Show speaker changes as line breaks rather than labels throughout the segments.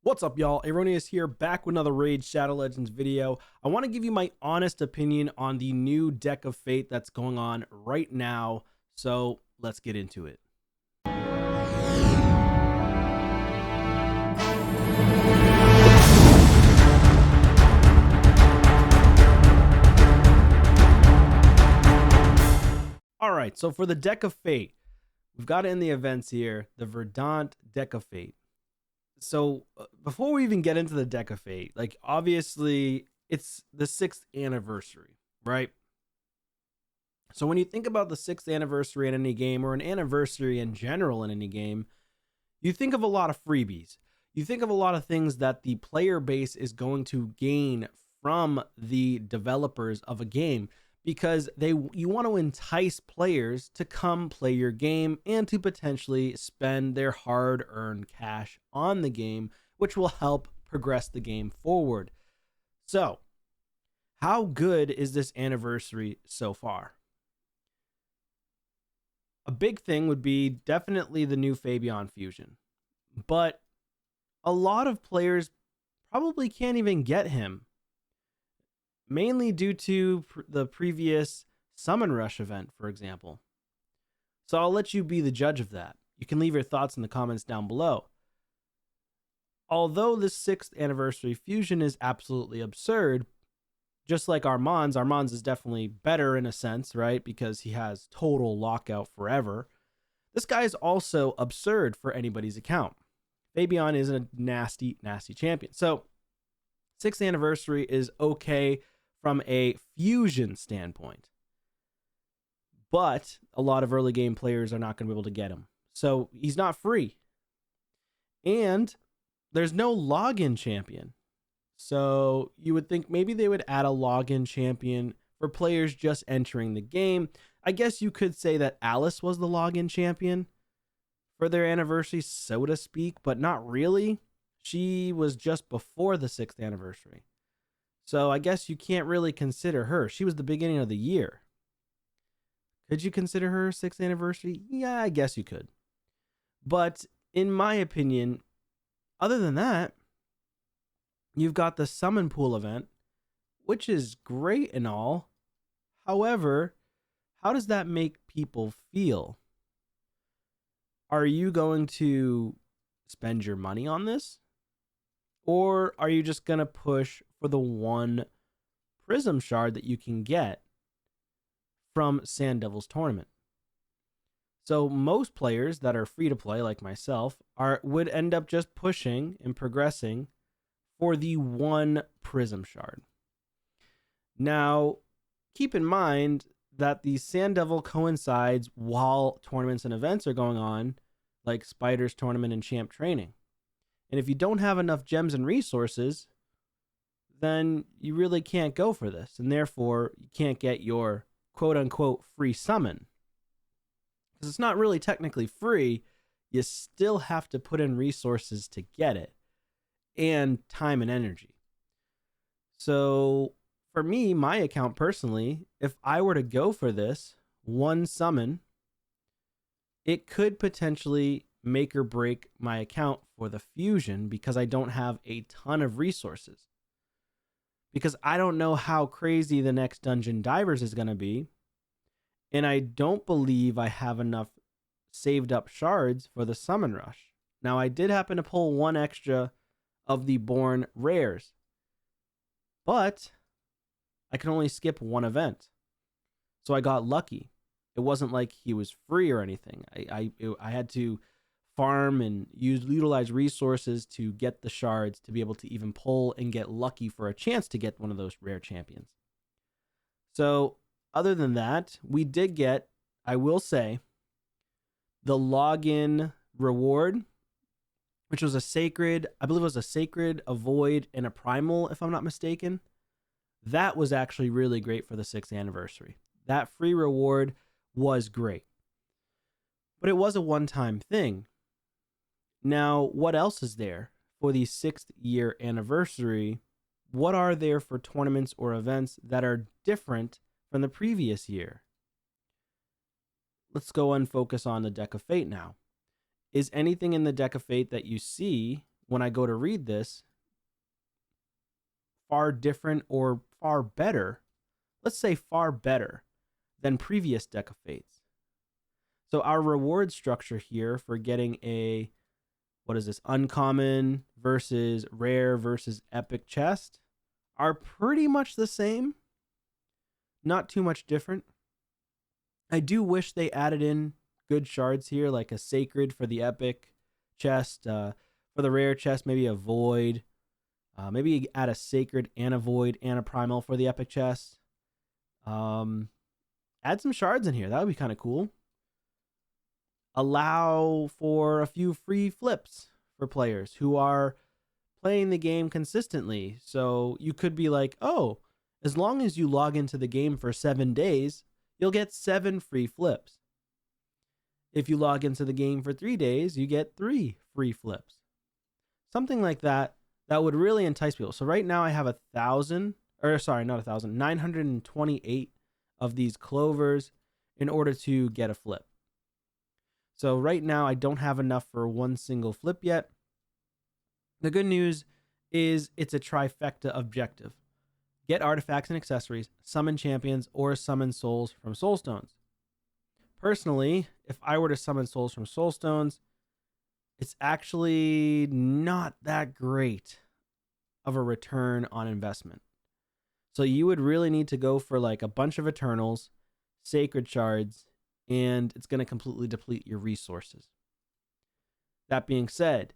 What's up, y'all? Erroneous here, back with another Raid Shadow Legends video. I want to give you my honest opinion on the new deck of fate that's going on right now, so let's get into it. Alright, so for the deck of fate, we've got it in the events here, the Verdant deck of fate. So before we even get into the deck of fate, like obviously it's the 6th anniversary, right? So when you think about the 6th anniversary in any game, or an anniversary in general in any game, you think of a lot of freebies. You think of a lot of things that the player base is going to gain from the developers of a game, because you want to entice players to come play your game and to potentially spend their hard-earned cash on the game, which will help progress the game forward. So, how good is this anniversary so far? A big thing would be definitely the new Fabian fusion, but a lot of players probably can't even get him, mainly due to the previous Summon Rush event, for example. So I'll let you be the judge of that. You can leave your thoughts in the comments down below. Although this 6th anniversary fusion is absolutely absurd, just like Armand's is definitely better in a sense, right? Because he has total lockout forever. This guy is also absurd for anybody's account. Fabian is a nasty, nasty champion. So 6th anniversary is okay from a fusion standpoint, but a lot of early game players are not going to be able to get him. So he's not free, and there's no login champion. So you would think maybe they would add a login champion for players just entering the game. I guess you could say that Alice was the login champion for their anniversary, so to speak, but not really. She was just before the 6th anniversary. So I guess you can't really consider her. She was the beginning of the year. Could you consider her 6th anniversary? Yeah, I guess you could. But in my opinion, other than that, you've got the Summon Pool event, which is great and all. However, how does that make people feel? Are you going to spend your money on this? Or are you just going to push for the one Prism Shard that you can get from Sand Devil's tournament? So most players that are free to play, like myself, would end up just pushing and progressing for the one Prism Shard. Now, keep in mind that the Sand Devil coincides while tournaments and events are going on, like Spider's tournament and Champ Training. And if you don't have enough gems and resources, then you really can't go for this. And therefore, you can't get your quote-unquote free summon. Because it's not really technically free. You still have to put in resources to get it. And time and energy. So, for me, my account personally, if I were to go for this one summon, it could potentially make or break my account for the fusion, because I don't have a ton of resources, because I don't know how crazy the next Dungeon Divers is going to be, and I don't believe I have enough saved up shards for the Summon Rush. Now, I did happen to pull one extra of the Born rares, but I can only skip one event, so I got lucky. It wasn't like he was free or anything. I had to farm and utilize resources to get the shards to be able to even pull and get lucky for a chance to get one of those rare champions. So other than that, we did get, I will say, the login reward, which was a sacred, I believe it was a sacred, a void, and a primal, if I'm not mistaken. That was actually really great for the 6th anniversary. That free reward was great, but it was a one-time thing. Now, what else is there for the 6th year anniversary? What are there for tournaments or events that are different from the previous year? Let's go and focus on the deck of fate now. Is anything in the deck of fate that you see when I go to read this, far different or far better, let's say far better than previous Deck of Fates. So our reward structure here for getting a, what is this, uncommon versus rare versus epic chest are pretty much the same. Not too much different. I do wish they added in good shards here, like a sacred for the epic chest. For the rare chest, maybe a void. Maybe add a sacred and a void and a primal for the epic chest. Add some shards in here. That would be kind of cool. Allow for a few free flips for players who are playing the game consistently. So you could be like, oh, as long as you log into the game for 7 days, you'll get 7 free flips. If you log into the game for 3 days, you get 3 free flips. Something like that would really entice people. So right now I have 928 of these clovers in order to get a flip. So right now I don't have enough for one single flip yet. The good news is it's a trifecta objective. Get artifacts and accessories, summon champions, or summon souls from soulstones. Personally, if I were to summon souls from soulstones, it's actually not that great of a return on investment. So you would really need to go for like a bunch of Eternals, Sacred Shards, and it's going to completely deplete your resources. That being said,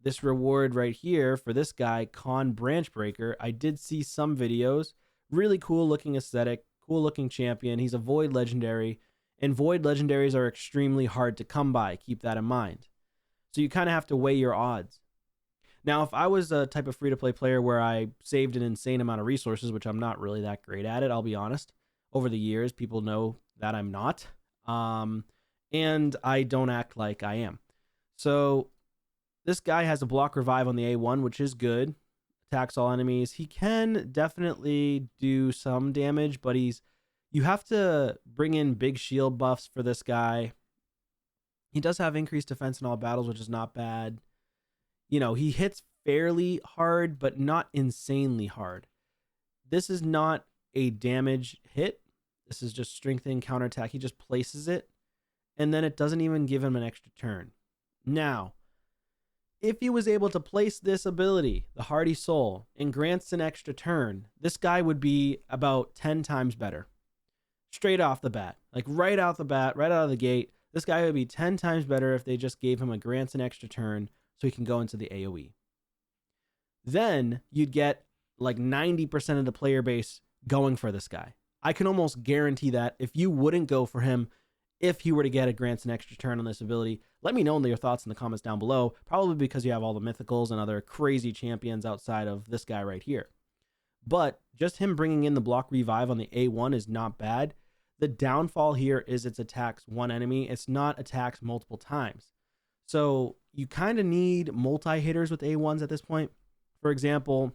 this reward right here for this guy, Kawn Branchbreaker, I did see some videos. Really cool looking aesthetic, cool looking champion. He's a Void Legendary, and Void Legendaries are extremely hard to come by. Keep that in mind. So you kind of have to weigh your odds. Now, if I was a type of free-to-play player where I saved an insane amount of resources, which I'm not really that great at it, I'll be honest. Over the years, people know that I'm not. And I don't act like I am. So this guy has a block revive on the A1, which is good. Attacks all enemies. He can definitely do some damage, but you have to bring in big shield buffs for this guy. He does have increased defense in all battles, which is not bad. You know, he hits fairly hard, but not insanely hard. This is not a damage hit. This is just strengthening counterattack. He just places it, and then it doesn't even give him an extra turn. Now, if he was able to place this ability, the Hardy Soul, and grants an extra turn, this guy would be about 10 times better. Straight off the bat. Like right out the bat, right out of the gate, this guy would be 10 times better if they just gave him a grants an extra turn so he can go into the AoE. Then you'd get like 90% of the player base going for this guy. I can almost guarantee that if you wouldn't go for him, if he were to get a grants an extra turn on this ability, let me know your thoughts in the comments down below. Probably because you have all the mythicals and other crazy champions outside of this guy right here. But just him bringing in the block revive on the A1 is not bad. The downfall here is it's attacks one enemy. It's not attacks multiple times. So you kind of need multi-hitters with A1s at this point. For example,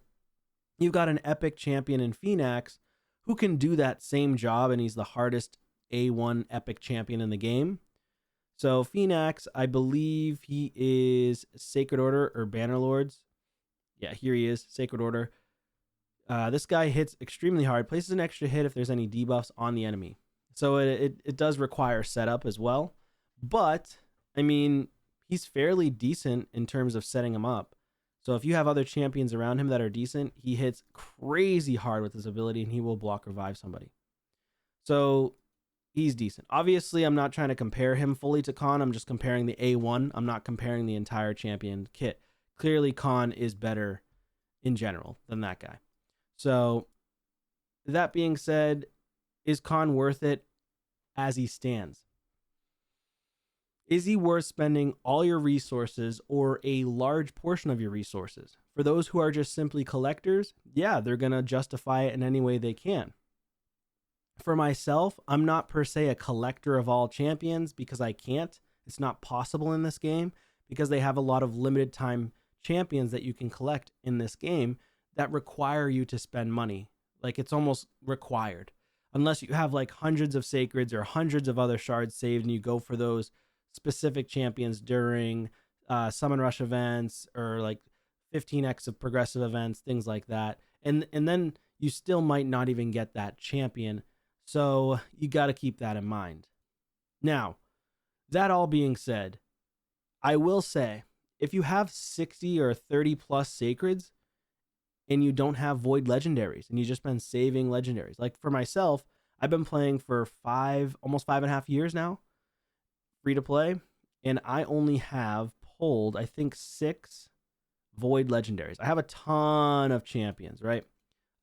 you've got an epic champion in Phoenix who can do that same job, and he's the hardest A1 epic champion in the game. So Phoenix, I believe he is Sacred Order or Bannerlords. Yeah, here he is, Sacred Order. This guy hits extremely hard, places an extra hit if there's any debuffs on the enemy. So it does require setup as well. But, I mean, he's fairly decent in terms of setting him up. So if you have other champions around him that are decent, he hits crazy hard with his ability and he will block revive somebody. So he's decent. Obviously, I'm not trying to compare him fully to Kawn. I'm just comparing the A1. I'm not comparing the entire champion kit. Clearly, Kawn is better in general than that guy. So that being said, is Kawn worth it as he stands? Is he worth spending all your resources or a large portion of your resources? For those who are just simply collectors, yeah, they're going to justify it in any way they can. For myself, I'm not per se a collector of all champions because I can't. It's not possible in this game because they have a lot of limited time champions that you can collect in this game that require you to spend money. Like it's almost required. Unless you have like hundreds of sacreds or hundreds of other shards saved and you go for those specific champions during summon rush events or like 15x of progressive events, things like that. And then you still might not even get that champion. So you got to keep that in mind. Now, that all being said, I will say if you have 60 or 30 plus sacreds and you don't have void legendaries and you've just been saving legendaries, like for myself, I've been playing for almost 5.5 years now, free to play, and I only have pulled, I think, 6 void legendaries. I have a ton of champions, right?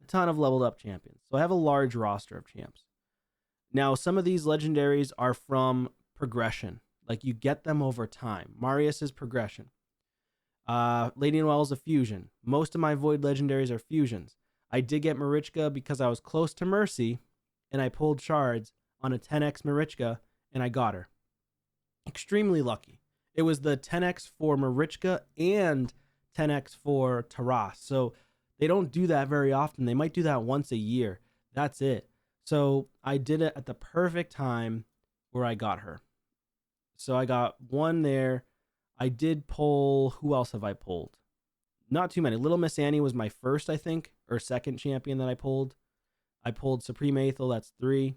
A ton of leveled up champions. So I have a large roster of champs. Now, some of these legendaries are from progression. Like you get them over time. Marius is progression. Lady Noelle is a fusion. Most of my void legendaries are fusions. I did get Marichka because I was close to Mercy and I pulled shards on a 10x Marichka and I got her. Extremely lucky. It was the 10x for Marichka and 10x for Taras. So they don't do that very often. They might do that once a year. That's it. So I did it at the perfect time where I got her. So I got one there. I did pull, who else have I pulled? Not too many. Little Miss Annie was my first, I think, or second champion that I pulled. I pulled Supreme Aethel, that's 3.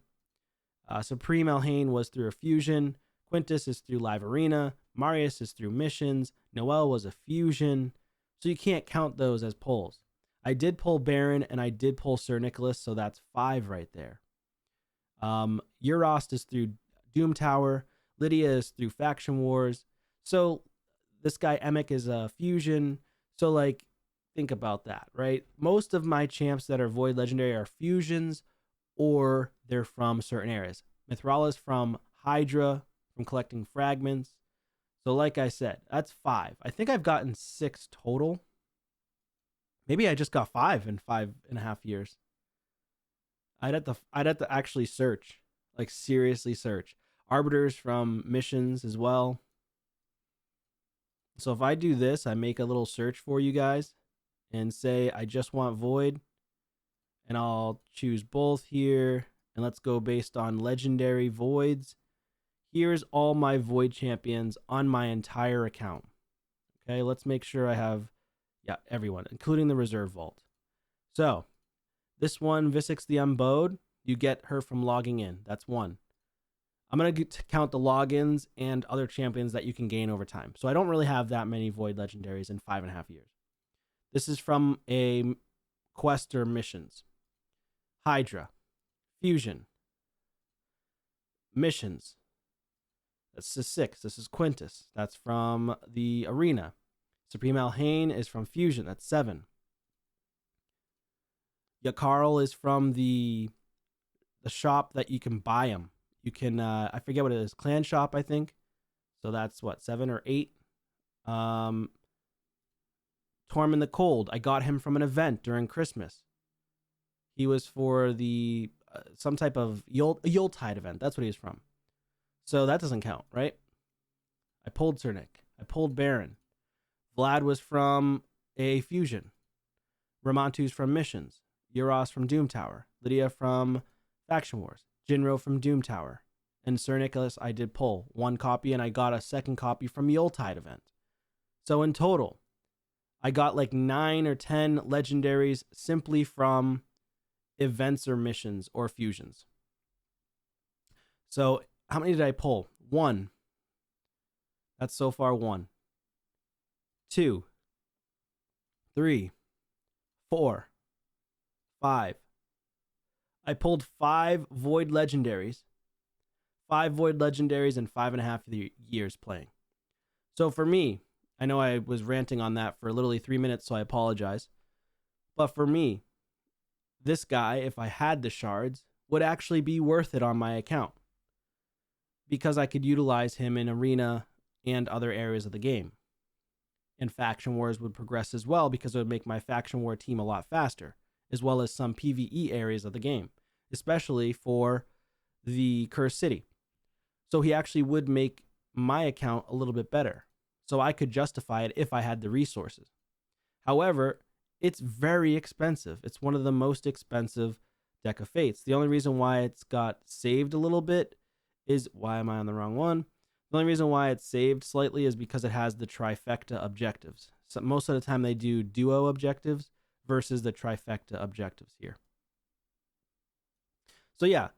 Supreme Elhain was through a fusion. Quintus is through Live Arena. Marius is through missions. Noelle was a fusion. So you can't count those as pulls. I did pull Baron and I did pull Sir Nicholas, so that's 5 right there. Euros is through Doom Tower. Lydia is through Faction Wars. So this guy Emic is a fusion. So like, think about that, right? Most of my champs that are Void Legendary are fusions or they're from certain areas. Mithrala is from Hydra, from collecting fragments. So like I said, that's 5. I think I've gotten 6 total. Maybe I just got 5 in 5.5 years. I'd have to actually search, like seriously search. Arbiters from missions as well. So if I do this, I make a little search for you guys and say I just want void, and I'll choose both here, and let's go based on legendary voids. Here's all my void champions on my entire account. Okay, let's make sure I have, yeah, everyone, including the reserve vault. So this one, Visix the Unbowed, you get her from logging in. That's 1. I'm going to count the logins and other champions that you can gain over time. So I don't really have that many void legendaries in 5.5 years. This is from a quest or missions. Hydra, fusion, missions. That's the 6. This is Quintus. That's from the arena. Supreme Elhain is from fusion. That's 7. Yakarl is from the shop that you can buy them. You can, I forget what it is, clan shop, I think. So that's what, 7 or 8. Torm in the Cold. I got him from an event during Christmas. He was for the some type of Yuletide event. That's what he was from. So that doesn't count, right? I pulled Cernic. I pulled Baron. Vlad was from a fusion. Ramantu's from missions. Euros from Doom Tower. Lydia from Faction Wars. Jinro from Doom Tower. And Sir Nicholas I did pull 1 copy, and I got a second copy from Yuletide event. So in total, I got like 9 or 10 legendaries simply from events or missions or fusions. So how many did I pull? 1. That's so far 1. 2, 3, 4, 5. I pulled 5 void legendaries. 5 void legendaries in 5.5 years playing. So for me, I know I was ranting on that for literally 3 minutes, so I apologize. But for me, this guy, if I had the shards, would actually be worth it on my account. Because I could utilize him in arena and other areas of the game. And Faction Wars would progress as well because it would make my Faction War team a lot faster, as well as some PvE areas of the game, especially for the Cursed City. So he actually would make my account a little bit better. So I could justify it if I had the resources. However, it's very expensive. It's one of the most expensive Deck of Fates. The only reason why it's got saved a little bit is, why am I on the wrong one? The only reason why it's saved slightly is because it has the trifecta objectives. So most of the time they do duo objectives versus the trifecta objectives here. So yeah,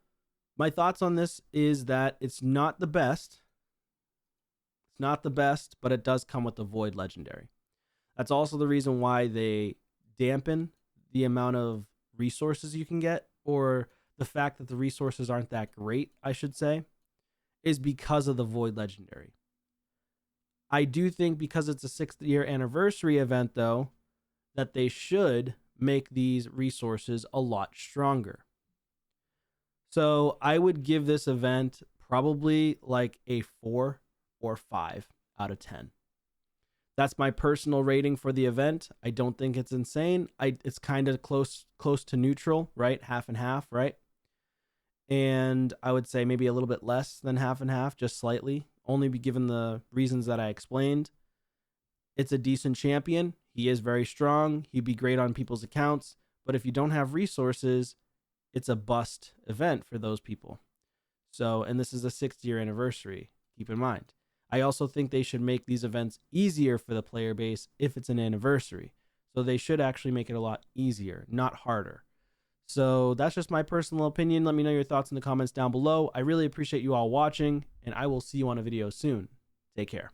my thoughts on this is that it's not the best. It's not the best, but it does come with the Void Legendary. That's also the reason why they dampen the amount of resources you can get, or the fact that the resources aren't that great, I should say, is because of the Void Legendary. I do think because it's a 6th year anniversary event, though, that they should make these resources a lot stronger. So I would give this event probably like a 4 or 5 out of 10. That's my personal rating for the event. I don't think it's insane. It's kind of close to neutral, right? Half and half, right? And I would say maybe a little bit less than half and half, just slightly, only given the reasons that I explained. It's a decent champion. He is very strong. He'd be great on people's accounts. But if you don't have resources, it's a bust event for those people. So, and this is a 6th year anniversary. Keep in mind. I also think they should make these events easier for the player base if it's an anniversary. So they should actually make it a lot easier, not harder. So that's just my personal opinion. Let me know your thoughts in the comments down below. I really appreciate you all watching, and I will see you on a video soon. Take care.